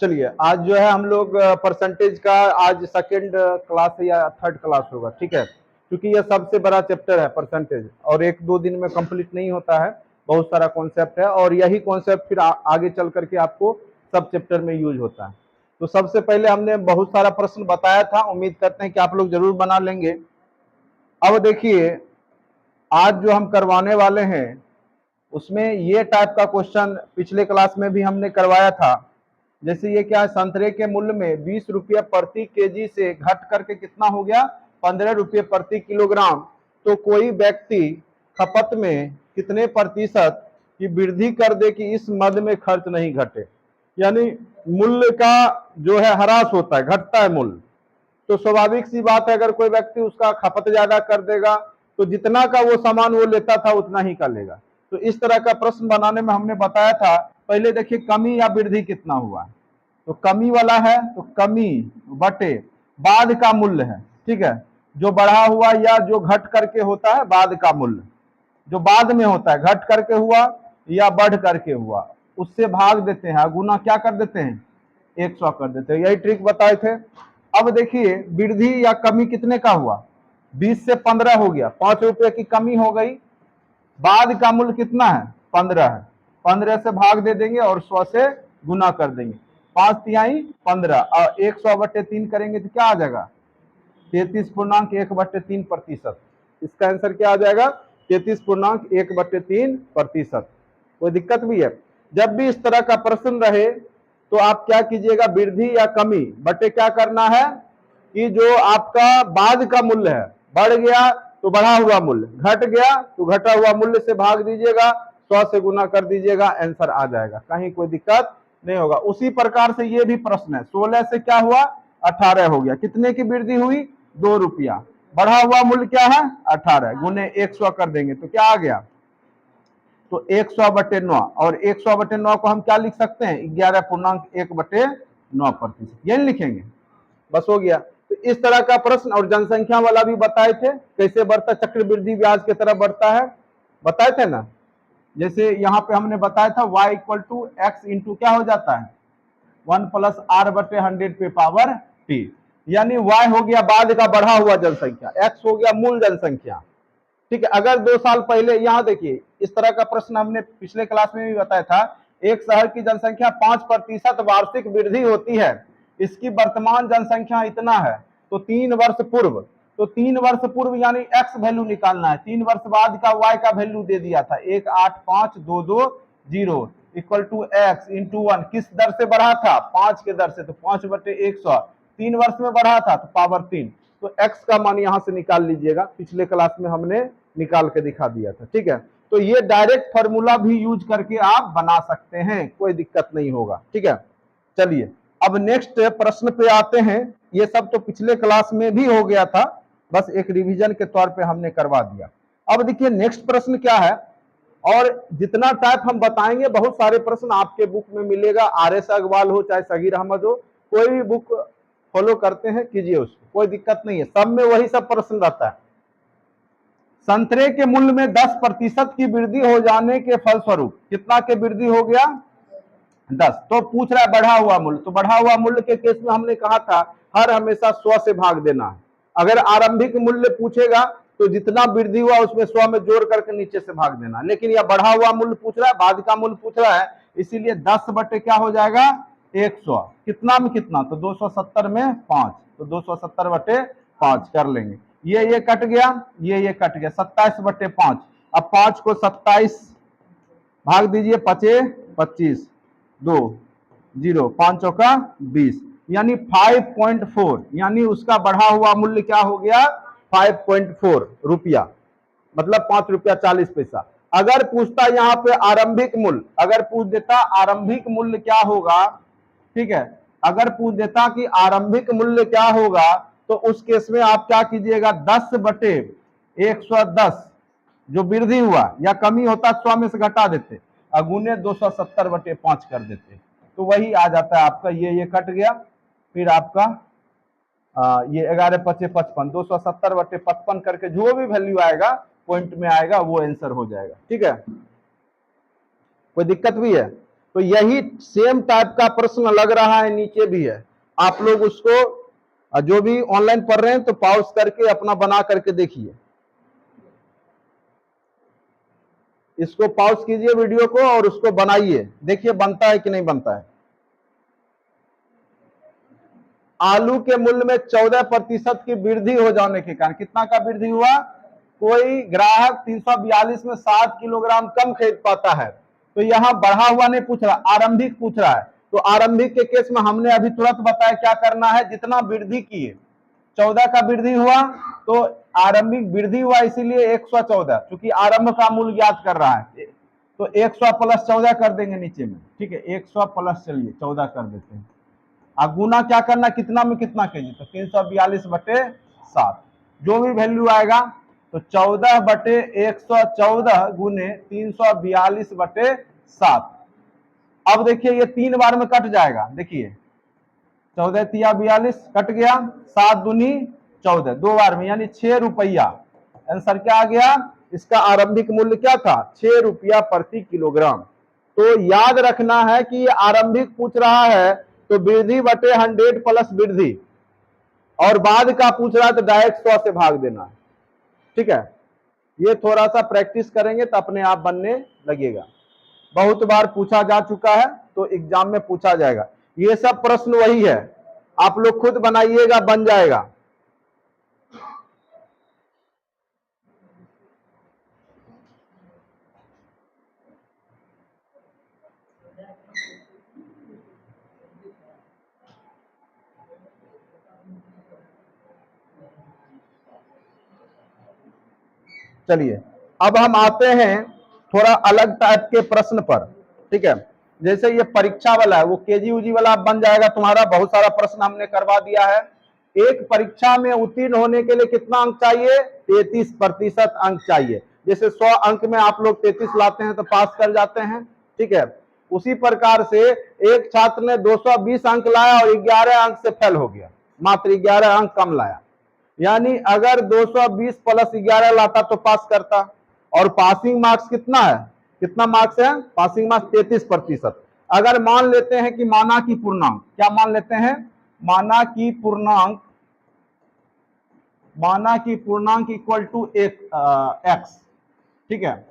चलिए आज जो है हम लोग परसेंटेज का आज सेकंड क्लास है या थर्ड क्लास होगा, ठीक है, क्योंकि यह सबसे बड़ा चैप्टर है परसेंटेज और एक दो दिन में कंप्लीट नहीं होता है, बहुत सारा कॉन्सेप्ट है और यही कॉन्सेप्ट फिर आगे चल करके आपको सब चैप्टर में यूज होता है। तो सबसे पहले हमने बहुत सारा प्रश्न बताया था, उम्मीद करते हैं कि आप लोग जरूर बना लेंगे। अब देखिए आज जो हम करवाने वाले हैं उसमें ये टाइप का क्वेश्चन पिछले क्लास में भी हमने करवाया था। जैसे ये क्या है, संतरे के मूल्य में 20 रुपये प्रति केजी से घट करके कितना हो गया, 15 रुपये प्रति किलोग्राम। तो कोई व्यक्ति खपत में कितने प्रतिशत की वृद्धि कर दे कि इस मद में खर्च नहीं घटे, यानी मूल्य का जो है ह्रास होता है, घटता है मूल्य। तो स्वाभाविक सी बात है, अगर कोई व्यक्ति उसका खपत ज्यादा कर देगा तो जितना का वो सामान वो लेता था उतना ही का लेगा। तो इस तरह का प्रश्न बनाने में हमने बताया था, पहले देखिए कमी या वृद्धि कितना हुआ, तो कमी वाला है तो कमी बटे बाद का मूल्य है, ठीक है, जो बढ़ा हुआ या जो घट करके होता है बाद का मूल्य, जो बाद में होता है घट करके हुआ या बढ़ करके हुआ, उससे भाग देते हैं, गुना क्या कर देते हैं 100 कर देते हैं, यही ट्रिक बताए थे। अब देखिए वृद्धि या कमी कितने का हुआ, 20 से 15 हो गया, 5 रुपए की कमी हो गई, बाद का मूल्य कितना है 15 है, 15 से भाग दे देंगे और 100 से गुना कर देंगे, 5 तिहाई 15 और 100/3 करेंगे तो क्या आ जाएगा 33.1/3%। इसका आंसर क्या आ जाएगा 33.1/3%। कोई दिक्कत भी है, जब भी इस तरह का प्रश्न रहे तो आप क्या कीजिएगा, वृद्धि या कमी बटे क्या करना है कि जो आपका बाद का मूल्य है, बढ़ गया तो बढ़ा हुआ मूल्य, घट गया तो घटा हुआ मूल्य से भाग दीजिएगा, 100 से गुना कर दीजिएगा, आंसर आ जाएगा, कहीं कोई दिक्कत नहीं होगा। उसी प्रकार से ये भी प्रश्न है, 16 से क्या हुआ 18 हो गया, कितने की वृद्धि हुई 2 रुपया, बढ़ा हुआ मूल्य क्या है 18 गुने 100 कर देंगे तो क्या आ गया, तो 100/9 और 100/9 को हम क्या लिख सकते हैं 11.1/9%, यही लिखेंगे, बस हो गया। तो इस तरह का प्रश्न और जनसंख्या वाला भी बताए थे, कैसे बढ़ता चक्रवृद्धि ब्याज की तरह बढ़ता है, बताए थे ना। जैसे यहाँ पे हमने बताया था y = x इंटू क्या हो जाता है 1 + r/100 पे पावर t, यानी y हो गया बाद का बढ़ा हुआ जनसंख्या, x हो गया मूल जनसंख्या, ठीक है। अगर 2 साल पहले, यहाँ देखिए इस तरह का प्रश्न हमने पिछले क्लास में भी बताया था, एक शहर की जनसंख्या 5% वार्षिक वृद्धि होती है, इसकी वर्तमान जनसंख्या इतना है, तो 3 वर्ष पूर्व, तो 3 वर्ष पूर्व यानी x वैल्यू निकालना है, 3 वर्ष बाद का y का वैल्यू दे दिया था 185,220 = x इंटू 1, किस दर से बढ़ा था 5 के दर से, तो 5/100, 3 वर्ष में बढ़ा था तो पावर 3, तो x का मान यहां से निकाल लीजिएगा, पिछले क्लास में हमने निकाल के दिखा दिया था, ठीक है। तो ये डायरेक्ट फॉर्मूला भी यूज करके आप बना सकते हैं, कोई दिक्कत नहीं होगा, ठीक है। चलिए अब नेक्स्ट प्रश्न पे आते हैं, ये सब तो पिछले क्लास में भी हो गया था, बस एक रिवीजन के तौर पे हमने करवा दिया। अब देखिए नेक्स्ट प्रश्न क्या है, और जितना टाइप हम बताएंगे बहुत सारे प्रश्न आपके बुक में मिलेगा, RS अग्रवाल हो चाहे सगीर अहमद हो, कोई भी बुक फॉलो करते हैं कीजिए उसको, कोई दिक्कत नहीं है, सब में वही सब प्रश्न रहता है। संतरे के मूल्य में 10% की वृद्धि हो जाने के फलस्वरूप कितना के वृद्धि हो गया 10, तो पूछ रहा है बढ़ा हुआ मूल्य, तो बढ़ा हुआ मूल्य के केस में हमने कहा था हर हमेशा 100 से भाग देना है, अगर आरंभिक मूल्य पूछेगा तो जितना वृद्धि हुआ उसमें 100 में जोड़ करके नीचे से भाग देना, लेकिन यह बढ़ा हुआ मूल्य पूछ रहा है, बाद का मूल्य पूछ रहा है, इसीलिए 10 बटे क्या हो जाएगा 100, कितना में कितना, तो 270 में 5, तो 270/5 कर लेंगे, ये कट गया, ये कट गया, 27/5, अब 5 को 27 भाग दीजिए, 5×5 2 0, 5 चौका 20, यानी 5.4, यानी उसका बढ़ा हुआ मूल्य क्या हो गया 5.4 रुपया, मतलब 5 रुपया 40 पैसा। अगर पूछता यहाँ पे आरंभिक मूल्य, अगर पूछ देता आरंभिक मूल्य क्या होगा, ठीक है, अगर पूछ देता कि आरंभिक मूल्य क्या होगा, तो उस केस में आप क्या कीजिएगा 10/110 जो वृद्धि हुआ या कमी होता 100 में से घटा देते, अगुने 270/5 कर देते, तो वही आ जाता है आपका, ये कट गया, फिर आपका ये 11×5 = 55, 270/55 करके जो भी वैल्यू आएगा पॉइंट में आएगा वो आंसर हो जाएगा, ठीक है, कोई दिक्कत भी है। तो तो यही सेम टाइप का प्रश्न लग रहा है, नीचे भी है। आप लोग उसको जो भी ऑनलाइन पढ़ रहे हैं तो पॉज करके अपना बना करके देखिए, इसको पॉज कीजिए वीडियो को और उसको बनाइए, देखिए बनता है कि नहीं बनता है। आलू के मूल्य में 14% की वृद्धि हो जाने के कारण, कितना का वृद्धि हुआ? कोई ग्राहक 342 में 7 किलोग्राम कम खरीद पाता है, तो यहां बढ़ा हुआ नहीं पूछ रहा, आरंभिक पूछ रहा है। तो आरंभिक के केस में हमने अभी तुरंत बताया क्या करना है, जितना वृद्धि किए 14 का वृद्धि हुआ तो आरंभिक वृद्धि हुआ, इसीलिए 114, क्योंकि आरंभ का मूल्य ज्ञात कर रहा है, तो 100 प्लस 14 कर देंगे नीचे में, ठीक है, 100 प्लस चलिए 14 कर देते हैं। अब गुना क्या करना, कितना में कितना कीजिए, तो 342/7, जो भी वैल्यू आएगा तो 14/114 गुने 342/7। अब देखिए ये 3 बार में कट जाएगा, देखिए 14 तिया 42 कट गया, 7 दूनी 14, 2 बार में, यानी 6 रुपया। आंसर क्या आ गया? इसका आरंभिक मूल्य क्या था? 6 रुपया प्रति किलोग्राम। तो याद रखना है कि ये आरंभिक पूछ रहा है तो वृद्धि बटे 100 प्लस वृद्धि, और बाद का पूछ रहा है तो डायरेक्ट 100 से भाग देना है, ठीक है। ये थोड़ा सा प्रैक्टिस करेंगे तो अपने आप बनने लगेगा, बहुत बार पूछा जा चुका है तो एग्जाम में पूछा जाएगा। ये सब प्रश्न वही है, आप लोग खुद बनाइएगा, बन जाएगा। चलिए अब हम आते हैं थोड़ा अलग टाइप के प्रश्न पर, ठीक है। जैसे ये परीक्षा वाला है, वो केजी उजी वाला बन जाएगा तुम्हारा, बहुत सारा प्रश्न हमने करवा दिया है। एक परीक्षा में उत्तीर्ण होने के लिए कितना अंक चाहिए? 33% अंक चाहिए। जैसे 100 अंक में आप लोग 33 लाते हैं तो पास कर जाते हैं, ठीक है। उसी प्रकार से एक छात्र ने 220 अंक लाया और 11 अंक से फेल हो गया, मात्र 11 अंक कम लाया, यानी अगर 220 प्लस 11 लाता तो पास करता। और पासिंग मार्क्स कितना है, कितना मार्क्स है? Passing marks 33%। अगर मान लेते हैं कि माना की पूर्णांक, क्या मान लेते हैं? माना की पूर्णांक, माना की पूर्णांक इक्वल टू एक्स, ठीक है।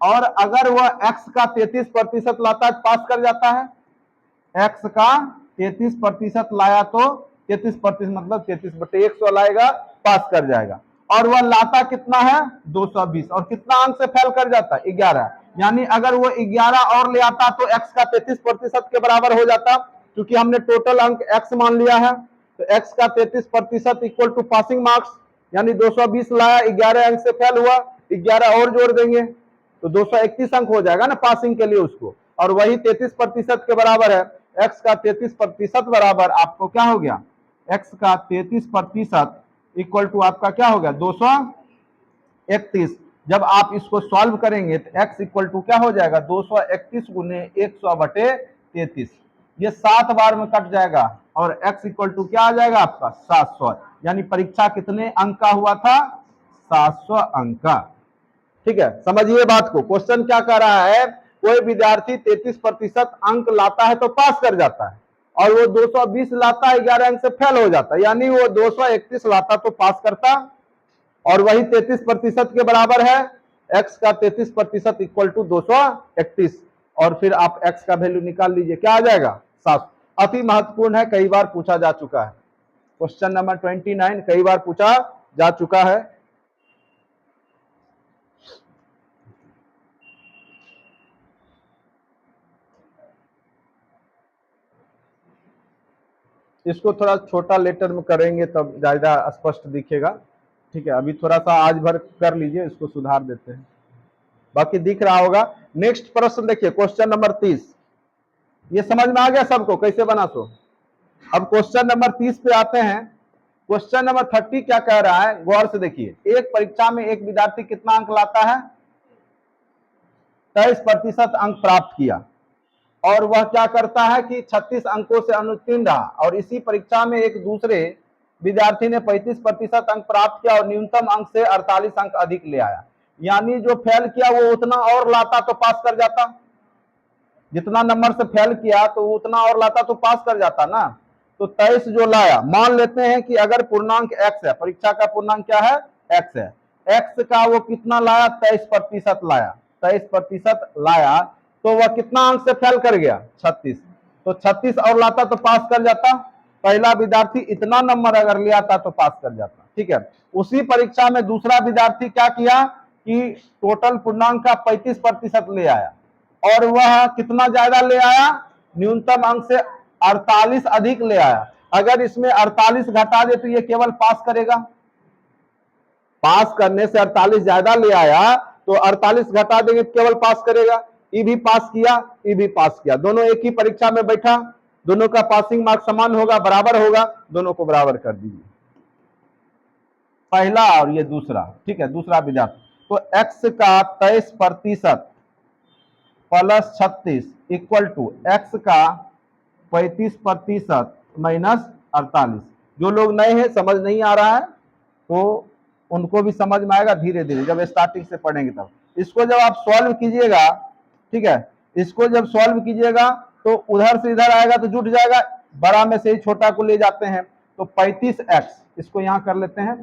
और अगर वह x का 33% लाता है तो पास कर जाता है, x का 33% लाया तो 33% मतलब 33/100 लाएगा, पास कर जाएगा। और वह लाता कितना है? 220, और कितना अंक से फेल कर जाता है? 11। यानी अगर वो 11 और ले आता तो x का 33% के बराबर हो जाता, क्योंकि हमने टोटल अंक x मान लिया है। तो x का 33% इक्वल टू पासिंग मार्क्स, यानी 220 लाया, 11 अंक से फेल हुआ, 11 और जोड़ देंगे तो 231 अंक हो जाएगा ना पासिंग के लिए उसको, और वही 33% के बराबर है। x का 33% बराबर आपको क्या हो गया? x का 33% इक्वल टू आपका क्या हो गया? 231। जब आप इसको सॉल्व करेंगे तो x इक्वल टू क्या हो जाएगा? 231 गुने 100/33, ये 7 बार में कट जाएगा, और x इक्वल टू क्या आ जाएगा आपका? 700। यानी परीक्षा कितने अंक का हुआ था? 700 अंक का, ठीक है। समझिए बात को, क्वेश्चन क्या कह रहा है, कोई विद्यार्थी 33% अंक लाता है तो पास कर जाता है, और वो 220 लाता है, 11 अंक से फेल हो जाता है, यानी वो 231 लाता तो पास करता, और वही 33% के बराबर है। x का 33% इक्वल टू 231, और फिर आप x का वैल्यू निकाल लीजिए, क्या आ जाएगा? 7। अति महत्वपूर्ण है, कई बार पूछा जा चुका है, क्वेश्चन नंबर 29 कई बार पूछा जा चुका है। इसको थोड़ा छोटा लेटर में करेंगे तब ज्यादा स्पष्ट दिखेगा, ठीक है। अभी थोड़ा सा आज भर कर लीजिए, इसको सुधार देते हैं, बाकी दिख रहा होगा। नेक्स्ट प्रश्न देखिए, क्वेश्चन नंबर 30। ये समझ में आ गया सबको कैसे बना? सो अब क्वेश्चन नंबर 30 पे आते हैं। क्वेश्चन नंबर 30 क्या कह रहा है, गौर से देखिए। एक परीक्षा में एक विद्यार्थी कितना अंक लाता है? 23% अंक प्राप्त किया, और वह क्या करता है कि 36 अंकों से अनुत्तीर्ण रहा, और इसी परीक्षा में एक दूसरे विद्यार्थी ने 35% अंक प्राप्त किया और न्यूनतम अंक से 48 अंक अधिक ले आया, यानी जो फेल किया वो उतना और लाता तो पास कर जाता। जितना नंबर से फेल किया तो उतना और लाता तो पास कर जाता ना। तो 23 जो लाया, मान लेते हैं कि अगर पूर्णांक x है, परीक्षा का पूर्णांक क्या है, x है, x का वो कितना लाया, 23% लाया, 23% लाया, तो वह कितना अंक से फेल कर गया, 36। तो 36 और लाता तो पास कर जाता। पहला विद्यार्थी इतना नंबर अगर ले आता तो पास कर जाता, ठीक है। उसी परीक्षा में दूसरा विद्यार्थी क्या किया कि टोटल पूर्णांक का 35% ले आया, और वह कितना ज्यादा ले आया, न्यूनतम अंक से 48 अधिक ले आया। अगर इसमें 48 घटा दे तो ये केवल पास करेगा, पास करने से 48 ज्यादा ले आया तो 48 घटा देंगे केवल पास करेगा। ये भी पास किया, ये भी पास किया, दोनों एक ही परीक्षा में बैठा, दोनों का पासिंग मार्क्स समान होगा, बराबर होगा, दोनों को बराबर कर दीजिए, पहला और ये दूसरा, ठीक है, दूसरा विद्यार्थी। तो x का 23% प्लस 36 इक्वल टू x का 35% माइनस 48। जो लोग नए हैं, समझ नहीं आ रहा है, तो उनको भी समझ में आएगा धीरे धीरे, जब स्टार्टिंग से पढ़ेंगे तब। इसको जब आप सॉल्व कीजिएगा, ठीक है, इसको जब सॉल्व कीजिएगा तो उधर से इधर आएगा तो जुट जाएगा, बड़ा में से ही छोटा को ले जाते हैं। तो 35x, इसको यहां कर लेते हैं,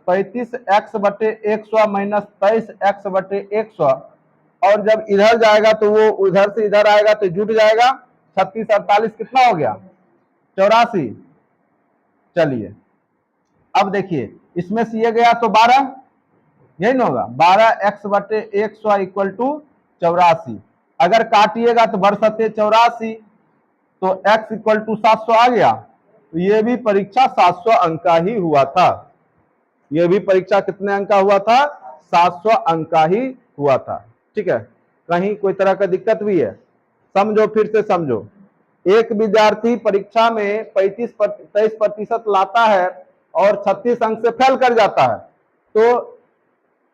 35x बटे 100 माइनस 23x बटे 100, और जब इधर जाएगा तो वो उधर से इधर आएगा तो जुट जाएगा। 36 48 कितना हो गया, 84। चलिए अब देखिए, इसमें से ये गया तो 12, यही ना होगा, 12x बटे 100 इक्वल टू 84। अगर काटिएगा तो बरसते 84, तो x इक्वल टू 700 आ गया। तो ये भी परीक्षा 700 अंक का ही हुआ था, ये भी परीक्षा कितने अंक का हुआ था, 700 अंक का ही हुआ था, ठीक है। कहीं कोई तरह का दिक्कत भी है, समझो, फिर से समझो। एक विद्यार्थी परीक्षा में 23% लाता है और 36 अंक से फेल कर जाता है। तो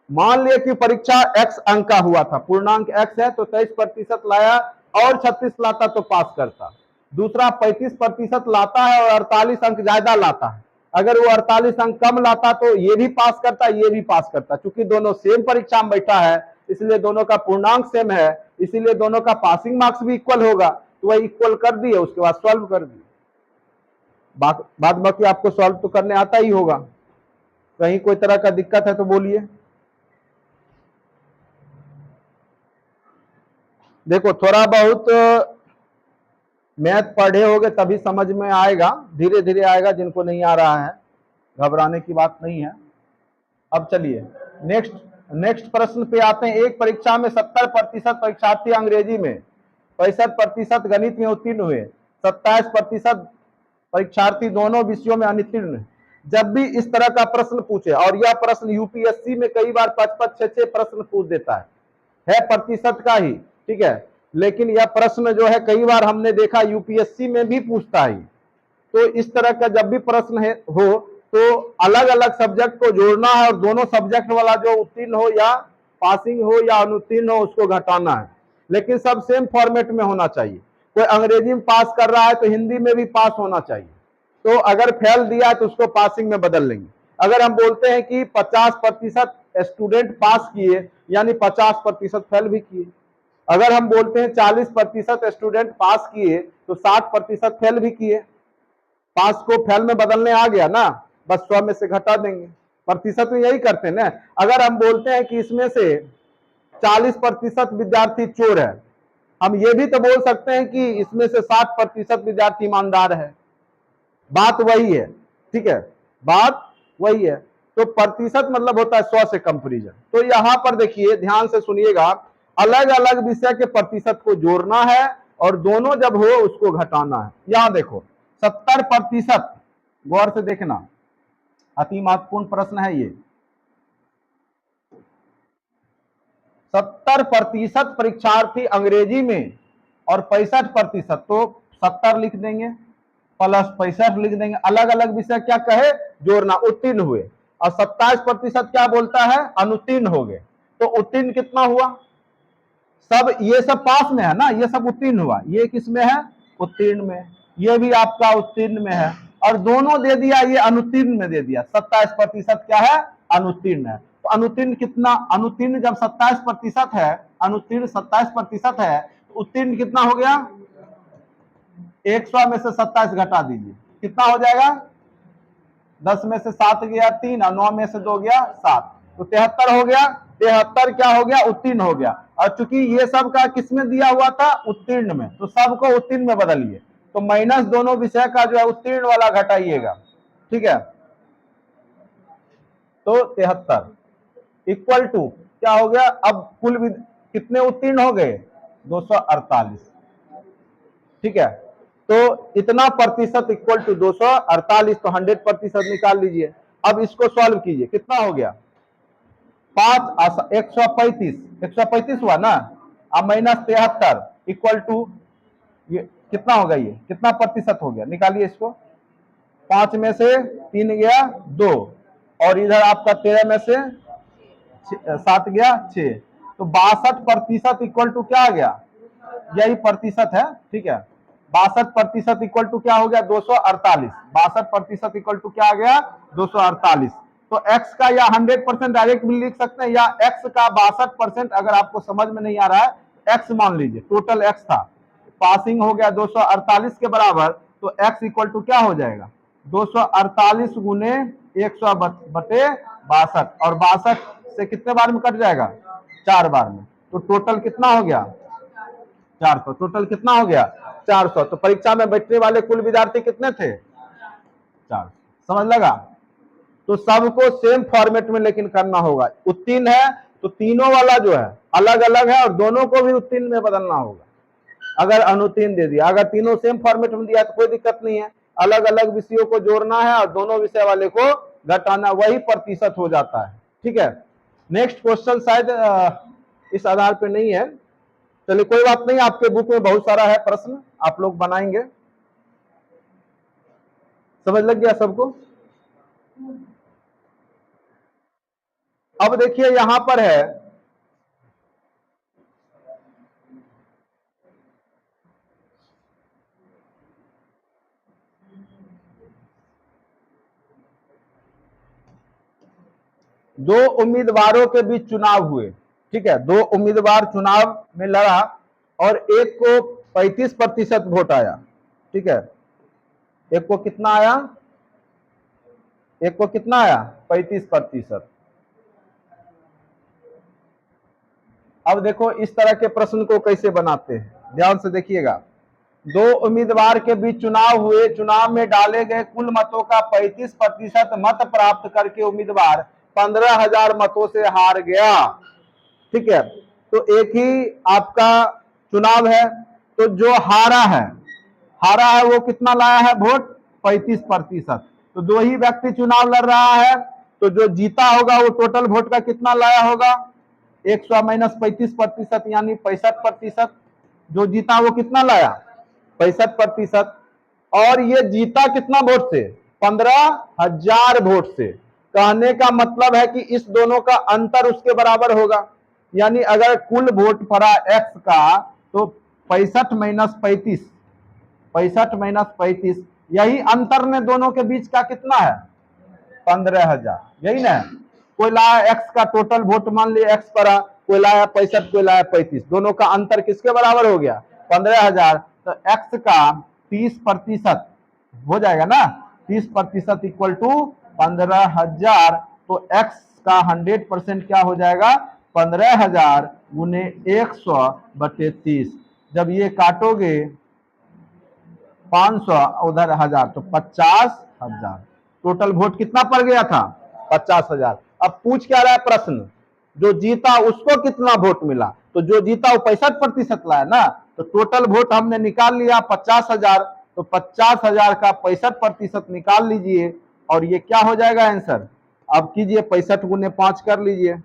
मान लिया कि परीक्षा x अंक का हुआ था, पूर्णांक x है, तो 23% लाया और 36 लाता तो पास करता। दूसरा 35% लाता है और 48 अंक ज्यादा लाता है, अगर वो 48 अंक कम लाता तो ये भी पास करता, ये भी पास करता। क्योंकि दोनों सेम परीक्षा में बैठा है, इसलिए दोनों का पूर्णांक सेम है, इसीलिए दोनों का पासिंग मार्क्स भी इक्वल होगा। तो वह इक्वल कर दिए, उसके बाद सॉल्व कर दिए। बाद बाकी आपको सॉल्व तो करने आता ही होगा। कहीं कोई तरह का दिक्कत है तो बोलिए। देखो, थोड़ा बहुत मैथ पढ़े होगे तभी समझ में आएगा, धीरे धीरे आएगा, जिनको नहीं आ रहा है घबराने की बात नहीं है। अब चलिए नेक्स्ट प्रश्न पे आते हैं। एक परीक्षा में 70% परीक्षार्थी अंग्रेजी में, 65% गणित में उत्तीर्ण हुए, 27% परीक्षार्थी दोनों विषयों में अनुत्तीर्ण। जब भी इस तरह का प्रश्न पूछे, और यह प्रश्न यूपीएससी में कई बार 5-5, 6-6 प्रश्न पूछ देता है प्रतिशत का ही, ठीक है, लेकिन यह प्रश्न जो है कई बार हमने देखा यूपीएससी में भी पूछता है। तो इस तरह का जब भी प्रश्न है हो तो अलग अलग सब्जेक्ट को जोड़ना है, और दोनों सब्जेक्ट वाला जो उत्तीर्ण हो या पासिंग हो या अनुत्तीर्ण हो उसको घटाना है, लेकिन सब सेम फॉर्मेट में होना चाहिए। कोई अंग्रेजी में पास कर रहा है तो हिंदी में भी पास होना चाहिए। तो अगर फेल दिया तो उसको पासिंग में बदल लेंगे। अगर हम बोलते हैं कि 50% स्टूडेंट पास किए, यानी 50% फेल भी किए। अगर हम बोलते हैं 40% स्टूडेंट पास किए तो 60% फेल भी किए। पास को फेल में बदलने आ गया ना, बस 100 में से घटा देंगे। प्रतिशत में यही करते हैं ना। अगर हम बोलते हैं कि इसमें से 40% विद्यार्थी चोर है, हम ये भी तो बोल सकते हैं कि इसमें से 60% विद्यार्थी ईमानदार है। बात वही है, ठीक है, बात वही है। तो प्रतिशत मतलब होता है 100 से कंपैरिजन। तो यहां पर देखिए, ध्यान से सुनिएगा, अलग अलग विषय के प्रतिशत को जोड़ना है और दोनों जब हो उसको घटाना है। यहां देखो 70%, गौर से देखना, अति महत्वपूर्ण प्रश्न है ये। 70% परीक्षार्थी अंग्रेजी में और 65%, तो 70 लिख देंगे प्लस 65 लिख देंगे। अलग अलग विषय क्या कहे, जोड़ना, उत्तीर्ण हुए। और 27% क्या बोलता है, अनुत्तीर्ण हो गए। तो उत्तीर्ण कितना हुआ, सब ये सब पास में है ना, ये सब उत्तीर्ण हुआ। ये किस में है, उत्तीर्ण में। ये भी आपका उत्तीर्ण में है, और दोनों दे दिया, ये अनुत्तीर्ण में दे दिया। 27% क्या है, अनुत्तीर्ण है। तो अनुत्तीर्ण कितना, अनुत्तीर्ण जब 27% है, अनुत्तीर्ण 27% है, तो उत्तीर्ण कितना हो गया? 100 में से 27 घटा दीजिए, कितना हो जाएगा? 10 में से 7 गया 3 और 9 में से 2 गया 7, तो 73 हो गया। 73 क्या हो गया? उत्तीर्ण हो गया। और चूंकि ये सब का किसमें दिया हुआ था? उत्तीर्ण में, तो सबको उत्तीर्ण में बदलिए। तो माइनस दोनों विषय का जो है उत्तीर्ण वाला घटाइएगा, ठीक है। तो 73 इक्वल टू क्या हो गया? अब कुल कितने उत्तीर्ण हो गए? 248, ठीक है। तो इतना प्रतिशत इक्वल टू 248, तो 100% निकाल लीजिए। अब इसको सॉल्व कीजिए, कितना हो गया? 135 हुआ ना। अब माइनस 73 इक्वल टू ये कितना होगा? ये कितना प्रतिशत हो गया? निकालिए इसको। 5 में से 3 गया 2, और इधर आपका 13 में से 7 गया 6, तो 62% इक्वल टू क्या आ गया? यही प्रतिशत है, ठीक है। 62% इक्वल टू क्या हो गया? 248। 62% इक्वल टू क्या आ गया? 248। तो x का या 100% डायरेक्ट भी लिख सकते हैं, या x का 62% अगर आपको समझ में नहीं आ रहा है, x मान लीजिए, टोटल x था, पासिंग हो गया 248 के बराबर, तो x इक्वल टू क्या हो जाएगा? 248 गुने 100 बटे 62, और 62 से कितने बार में कट जाएगा? 4 बार में। तो टोटल कितना हो गया? 400। टोटल कितना हो गया? 400। तो परीक्षा में बैठने वाले कुल विद्यार्थी कितने थे? 400। समझ लगा? तो सबको सेम फॉर्मेट में लेकिन करना होगा। उत्तीर्ण है तो तीनों वाला जो है अलग अलग है, और दोनों को भी उत्तीर्ण में बदलना होगा। अगर अनुत्तीर्ण दे दिया, अगर तीनों सेम फॉर्मेट में दिया तो कोई दिक्कत नहीं है, अलग अलग विषयों को जोड़ना है और दोनों विषय वाले को घटाना, वही प्रतिशत हो जाता है, ठीक है। नेक्स्ट क्वेश्चन शायद इस आधार पे नहीं है, चलिए कोई बात नहीं, आपके बुक में बहुत सारा है प्रश्न, आप लोग बनाएंगे। समझ लग गया सबको? अब देखिए यहां पर है दो उम्मीदवारों के बीच चुनाव हुए, ठीक है। दो उम्मीदवार चुनाव में लड़ा और एक को 35% वोट आया, ठीक है। एक को कितना आया? एक को कितना आया? 35%। अब देखो इस तरह के प्रश्न को कैसे बनाते हैं, ध्यान से देखिएगा। दो उम्मीदवार के बीच चुनाव हुए, चुनाव में डाले गए कुल मतों का 35% मत प्राप्त करके उम्मीदवार 15,000 मतों से हार गया, ठीक है। तो एक ही आपका चुनाव है, तो जो हारा है वो कितना लाया है वोट? 35%। तो दो ही व्यक्ति चुनाव लड़ रहा है, तो जो जीता होगा वो टोटल वोट का कितना लाया होगा? 100 माइनस 35% यानी 65%। जो जीता वो कितना लाया? 65%। और ये जीता कितना वोट से? 15,000 वोट से। कहने का मतलब है कि इस दोनों का अंतर उसके बराबर होगा। यानी अगर कुल वोट पड़ा x का, तो 65 माइनस 35, 65 माइनस 35, यही अंतर ने दोनों के बीच का कितना है? 15,000, यही ना। कोई लाया x का टोटल वोट, मान लिया x पड़ा, कोई लाया 65, कोई लाया 35, दोनों का अंतर किसके बराबर हो गया? 15,000। तो x का 30% हो जाएगा ना, 30% इक्वल टू 15,000। तो x का 100% क्या हो जाएगा? 15,000 गुने 100 बटे 30। जब ये काटोगे 500 उधर 1000, तो 50,000। टोटल वोट कितना पड़ गया था? 50,000। अब पूछ क्या रहा है प्रश्न? जो जीता उसको कितना वोट मिला? तो जो जीता वो 65% लाया ना, तो टोटल वोट हमने निकाल लिया 50,000। तो 50,000 का 65% निकाल लीजिए, और ये क्या हो जाएगा आंसर? अब कीजिए 65 गुने 5 कर लीजिए,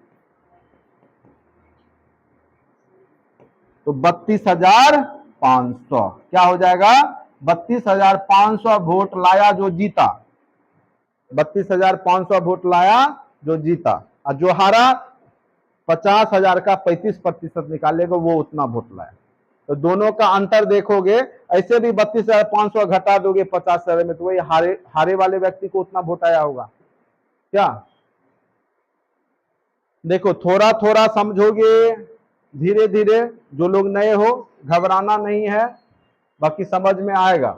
तो 32,500 क्या हो जाएगा? 32,500 वोट लाया जो जीता, 32,500 वोट लाया जो जीता, और जो हारा 50,000 का 35% निकालेगा वो उतना वोट लाया। तो दोनों का अंतर देखोगे, ऐसे भी 32,500 घटा दोगे 50,000 में, तो वही हारे वाले व्यक्ति को उतना वोट आया होगा क्या? देखो थोड़ा थोड़ा समझोगे धीरे धीरे, जो लोग नए हो घबराना नहीं है, बाकी समझ में आएगा।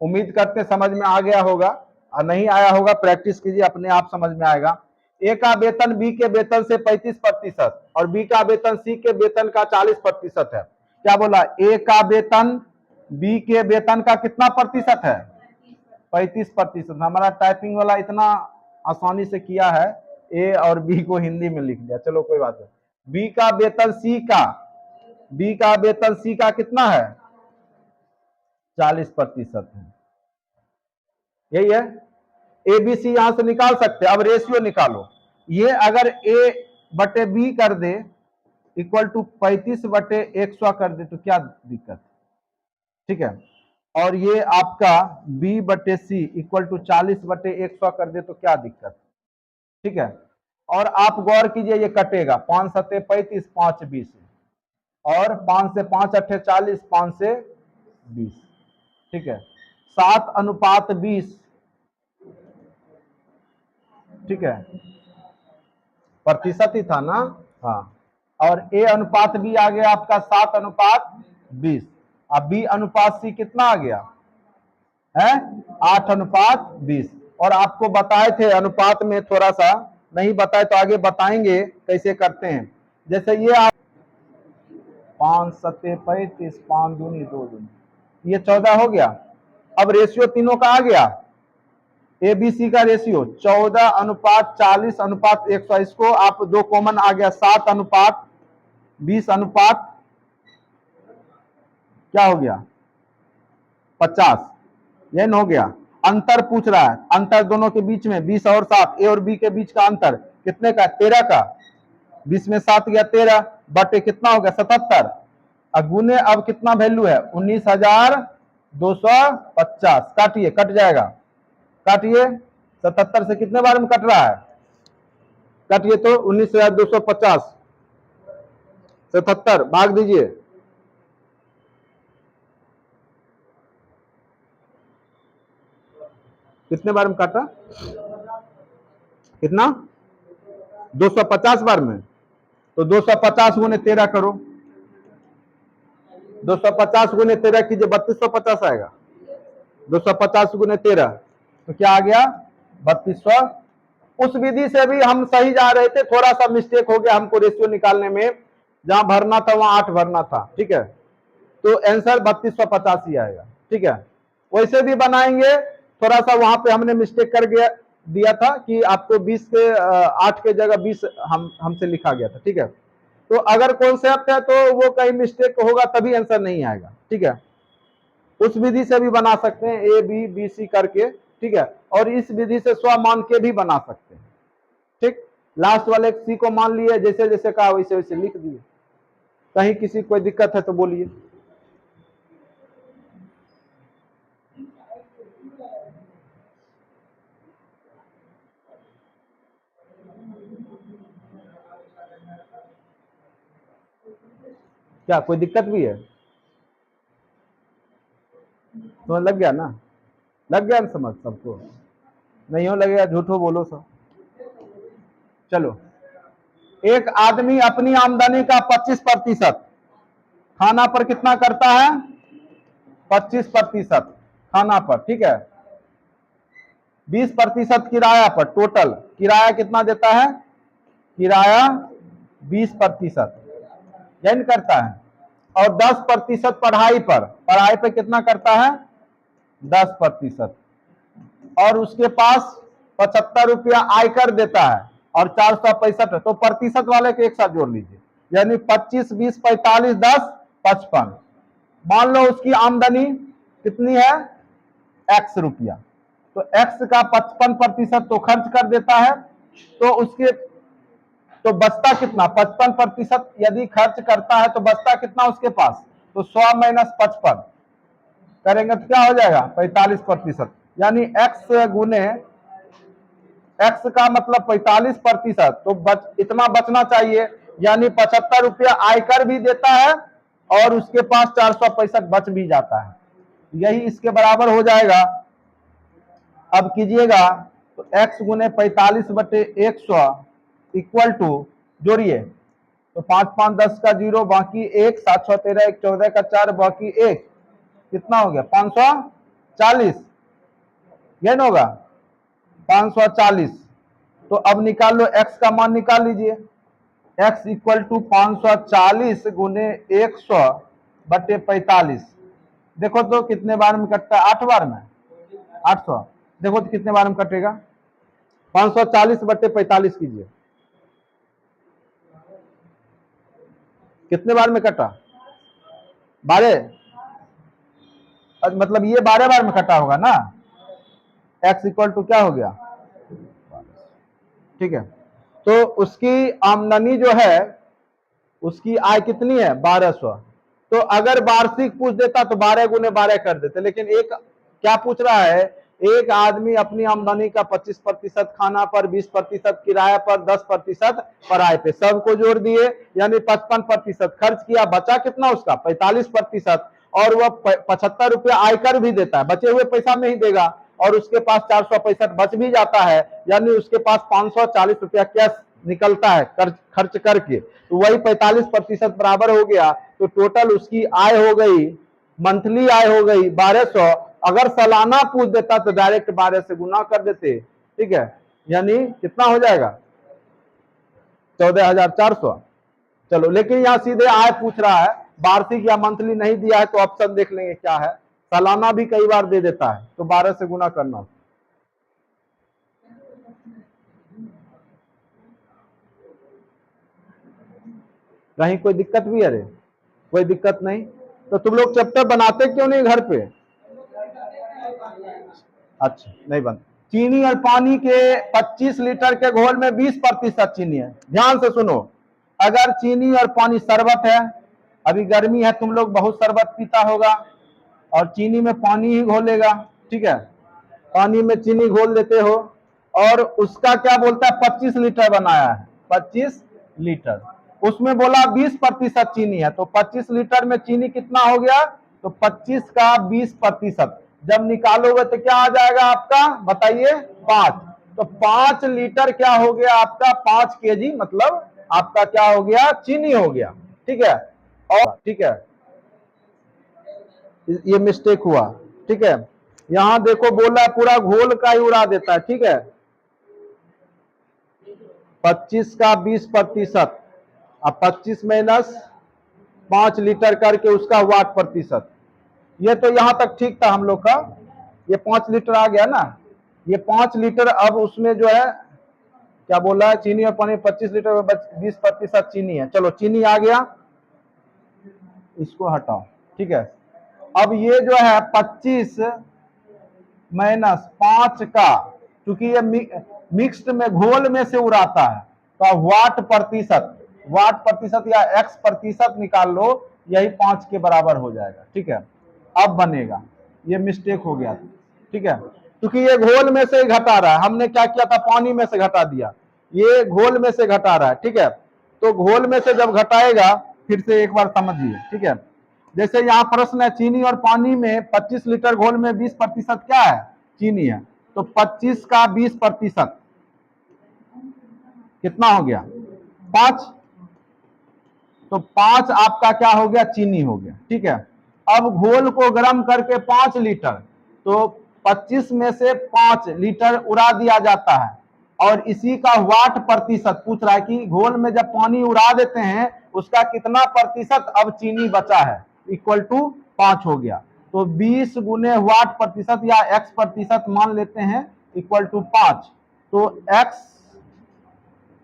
उम्मीद करते समझ में आ गया होगा, और नहीं आया होगा प्रैक्टिस कीजिए, अपने आप समझ में आएगा। ए का वेतन बी के वेतन से 35% और बी का वेतन सी के वेतन का 40% है। क्या बोला? ए का वेतन बी के वेतन का कितना प्रतिशत है? 35%। हमारा टाइपिंग वाला इतना आसानी से किया है, ए और बी को हिंदी में लिख दिया, चलो कोई बात नहीं। बी का वेतन सी का कितना है? 40% है, यही है। ए बी सी यहां से निकाल सकते हैं। अब रेशियो निकालो, ये अगर ए बटे बी कर दे इक्वल टू 35/100 कर दे तो क्या दिक्कत? ठीक है। और ये आपका b बटे सी इक्वल टू 40/100 कर दे तो क्या दिक्कत? ठीक है। और आप गौर कीजिए, ये कटेगा, 5 सत्ते 35, 5 20, और 5 से 5 अट्ठे 40, 5 से 20। ठीक है। 7:20, ठीक है, प्रतिशत ही था ना? हाँ। और ए अनुपात बी आ गया आपका 7:20। अब बी अनुपात सी कितना आ गया है? 8:20। और आपको बताए थे अनुपात में, थोड़ा सा नहीं बताए तो आगे बताएंगे कैसे करते हैं। जैसे ये आप 5 सत्ते 35, 5 दूनी 2 दूनी, ये 14 हो गया। अब रेशियो तीनों का आ गया, ए बी सी का रेशियो 14:40:100। इसको आप दो कॉमन आ गया, 7:20 क्या हो गया? 50। यह हो गया। अंतर पूछ रहा है, अंतर दोनों के बीच में 20 और 7, ए और बी के बीच का अंतर कितने का? 13 का। 20 में 7 गया 13, बटे कितना हो गया? 77। गुने अब कितना वैल्यू है? 19,250। काटिए, कट जाएगा, काटिए। 77 से कितने बार में कट रहा है? काटिए तो 19,250, 77 भाग दीजिए। कितने बार में काटा? कितना? 250 बार में। तो 250 गुने 13 करो, 250 गुने 13 कीजिए, 3250 आएगा। 250 गुने 13 तो क्या आ गया? 3200। उस विधि से भी हम सही जा रहे थे, थोड़ा सा मिस्टेक हो गया हमको रेशियो निकालने में, जहां भरना था वहां 8 भरना था। ठीक है, तो आंसर 3250 ही आएगा। ठीक है, वैसे भी बनाएंगे, थोड़ा सा वहां पे हमने मिस्टेक कर गया दिया था कि आपको 20 के 8 के जगह 20 हमसे लिखा गया था। ठीक है, तो अगर कॉन्सेप्ट है तो वो कहीं मिस्टेक होगा तभी आंसर नहीं आएगा। ठीक है, उस विधि से भी बना सकते हैं, ए बी बी सी करके। ठीक है, और इस विधि से स्व मान के भी बना सकते हैं। ठीक, लास्ट वाले सी को मान लिए, जैसे जैसे कहा वैसे वैसे लिख दिए। कहीं किसी कोई दिक्कत है तो बोलिए। क्या कोई दिक्कत भी है? तो लग गया ना? लग गया ना समझ सबको? नहीं हो लगेगा झूठो बोलो सब। चलो, एक आदमी अपनी आमदनी का 25% खाना पर कितना करता है? 25% खाना पर। ठीक है, 20% किराया पर। टोटल किराया कितना देता है? किराया 20% यानी करता है। और 10% पढ़ाई पर। पढ़ाई पर कितना करता है? 10%। और उसके पास 75 रुपया आयकर देता है और 465 है, तो प्रतिशत वाले के एक साथ जोड़ लीजिए, यानी 25, 20, 45, 10, 55। मान लो उसकी आमदनी कितनी है? x रुपया, तो x का 55% तो खर्च कर देता है, तो उसके तो बचता कितना? 55% यदि खर्च करता है तो बचता कितना उसके पास? तो 100 माइनस 55 करेंगे तो क्या हो जाएगा? 45%। यानी x गुने x का मतलब 45%, तो इतना बचना चाहिए, यानी 75 रुपया आयकर भी देता है और उसके पास 465 बच भी जाता है। यही इसके बराबर हो जाएगा। अब कीजिएगा, तो x गुने 45/100 इक्वल टू, जोड़िए, तो 5 5 10 का 0, बाकी 1, 7 6 13, 1 14 का 4, बाकी 1, कितना हो गया 540, ये ना होगा 540। तो अब निकाल लो x का मान निकाल लीजिए, x इक्वल टू 540 गुने 100/45। देखो तो कितने बार में कटता है, 8 बार में, 800। देखो तो कितने बार में कटेगा, 540/45 कीजिए, कितने बार में कटा, 12, मतलब ये 12 बार में कटा होगा ना। x इक्वल टू क्या हो गया, ठीक है। तो उसकी आमदनी जो है, उसकी आय कितनी है, 1200। तो अगर वार्षिक पूछ देता तो 12 गुने 12 कर देते, लेकिन एक क्या पूछ रहा है, एक आदमी अपनी आमदनी का 25% खाना पर, 20% किराया पर, 10% पराये पे, सबको जोड़ दिए, यानी 55% खर्च किया, बचा कितना उसका 45%, और वह 75 रुपया आयकर भी देता है, बचे हुए पैसा में ही देगा, और उसके पास 465 बच भी जाता है, यानी उसके पास 540 रुपया कैश निकलता है खर्च करके, तो वही 45% बराबर हो गया। तो टोटल उसकी आय हो गई, मंथली आय हो गई 1200। अगर सालाना पूछ देता तो डायरेक्ट 12 से गुना कर देते, ठीक है, यानी कितना हो जाएगा 14,400। चलो, लेकिन यहाँ सीधे आय पूछ रहा है, वार्षिक या मंथली नहीं दिया है, तो ऑप्शन देख लेंगे क्या है, सालाना भी कई बार दे देता है, तो 12 से गुना करना। कहीं कोई दिक्कत भी है रे, कोई दिक्कत नहीं। तो तुम लोग चैप्टर बनाते क्यों नहीं घर पे, अच्छा नहीं बन। चीनी और पानी के 25 लीटर के घोल में 20% चीनी है, ध्यान से सुनो। अगर चीनी और पानी शरबत है, अभी गर्मी है, तुम लोग बहुत शरबत पीता होगा, और चीनी में पानी ही घोलेगा, ठीक है, पानी में चीनी घोल देते हो, और उसका क्या बोलता है 25 लीटर बनाया है, 25 लीटर, उसमें बोला 20% चीनी है, तो 25 लीटर में चीनी कितना हो गया, तो 25 का 20%, जब निकालोगे तो क्या आ जाएगा आपका, बताइए 5। तो 5 लीटर क्या हो गया आपका, 5 केजी, मतलब आपका क्या हो गया, चीनी हो गया, ठीक है। और ठीक है, ये मिस्टेक हुआ, ठीक है। यहां देखो बोला है पूरा घोल का ही उड़ा देता है, ठीक है, 25 का 20%, अब 25 माइनस 5 लीटर करके उसका वाट प्रतिशत, ये तो यहां तक ठीक था हम लोग का, ये 5 लीटर आ गया ना, ये 5 लीटर, अब उसमें जो है क्या बोला है, चीनी और पानी 25 लीटर में 20% चीनी है, चलो चीनी आ गया, इसको हटाओ, ठीक है। अब ये जो है 25 माइनस 5 का, क्योंकि ये मिक्स्ड में घोल में से उड़ाता है, तो वाट प्रतिशत या एक्स प्रतिशत निकाल लो, यही 5 के बराबर हो जाएगा, ठीक है। अब बनेगा, ये मिस्टेक हो गया, ठीक है, क्योंकि ये घोल में से घटा रहा है, हमने क्या किया था, पानी में से घटा दिया, ये घोल में से घटा रहा है, ठीक है। तो घोल में से जब घटाएगा, फिर से एक बार समझिए, ठीक है। जैसे यहाँ प्रश्न है, चीनी और पानी में 25 लीटर घोल में 20% क्या है, चीनी है, तो 25 का 20% कितना हो गया, 5, तो 5 आपका क्या हो गया, चीनी हो गया, ठीक है। अब घोल को गर्म करके 5 लीटर, तो 25 में से 5 लीटर उड़ा दिया जाता है, और इसी का वाट प्रतिशत पूछ रहा है कि घोल में जब पानी उड़ा देते हैं उसका कितना प्रतिशत अब चीनी बचा है, इक्वल टू 5 हो गया। तो 20 गुने वाट प्रतिशत या x प्रतिशत मान लेते हैं, इक्वल टू 5, तो x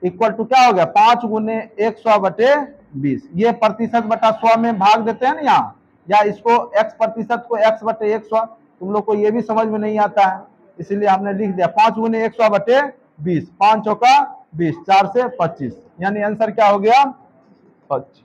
इक्वल टू क्या हो गया, 5 गुने 100/20, ये प्रतिशत बटा 100 में भाग देते हैं ना यहाँ, या इसको x प्रतिशत को x/100, तुम लोग को ये भी समझ में नहीं आता है, इसलिए हमने लिख दिया 5 गुने 100/20, 5 चौका 20, 4 से 25, यानी आंसर क्या हो गया 25।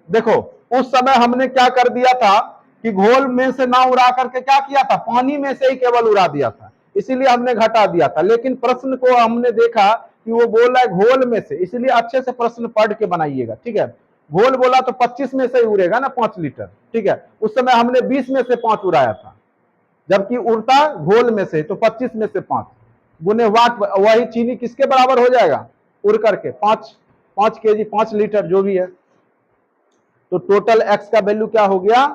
देखो उस समय हमने क्या कर दिया था कि घोल में से ना उड़ा करके क्या किया था, पानी में से ही केवल उड़ा दिया था, इसीलिए हमने घटा दिया था, लेकिन प्रश्न को हमने देखा कि वो बोल रहा है घोल में से, इसलिए अच्छे से प्रश्न पढ़ के बनाइएगा, ठीक है। घोल बोला तो 25 में से ही उड़ेगा ना 5 लीटर, ठीक है, उस समय हमने 20 में से 5 उड़ाया था, जबकि उड़ता घोल में से, तो 25 में से 5, गुने वाट, वही चीनी किसके बराबर हो जाएगा, उड़ करके 5 kg 5 लीटर जो भी है। तो टोटल एक्स का वैल्यू क्या हो गया,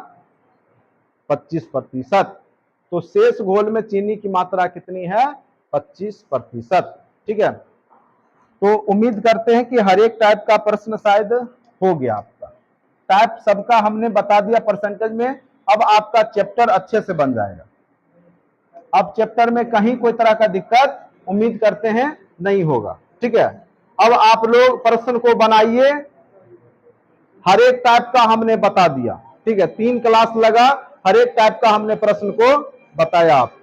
25%। तो शेष घोल में चीनी की मात्रा कितनी है, 25%। ठीक है, तो उम्मीद करते हैं कि हर एक टाइप का प्रश्न शायद हो गया आपका। टाइप सबका हमने बता दिया परसेंटेज में। अब आपका चैप्टर अच्छे से बन जाएगा। अब चैप्टर में कहीं कोई तरह का दिक्कत उम्मीद करते हैं नहीं होगा। ठीक है, अब आप लोग प्रश्न को बनाइए, हर एक टाइप का हमने बता दिया। ठीक है, 3 क्लास लगा, हर एक टाइप का हमने प्रश्न को बताया आपको।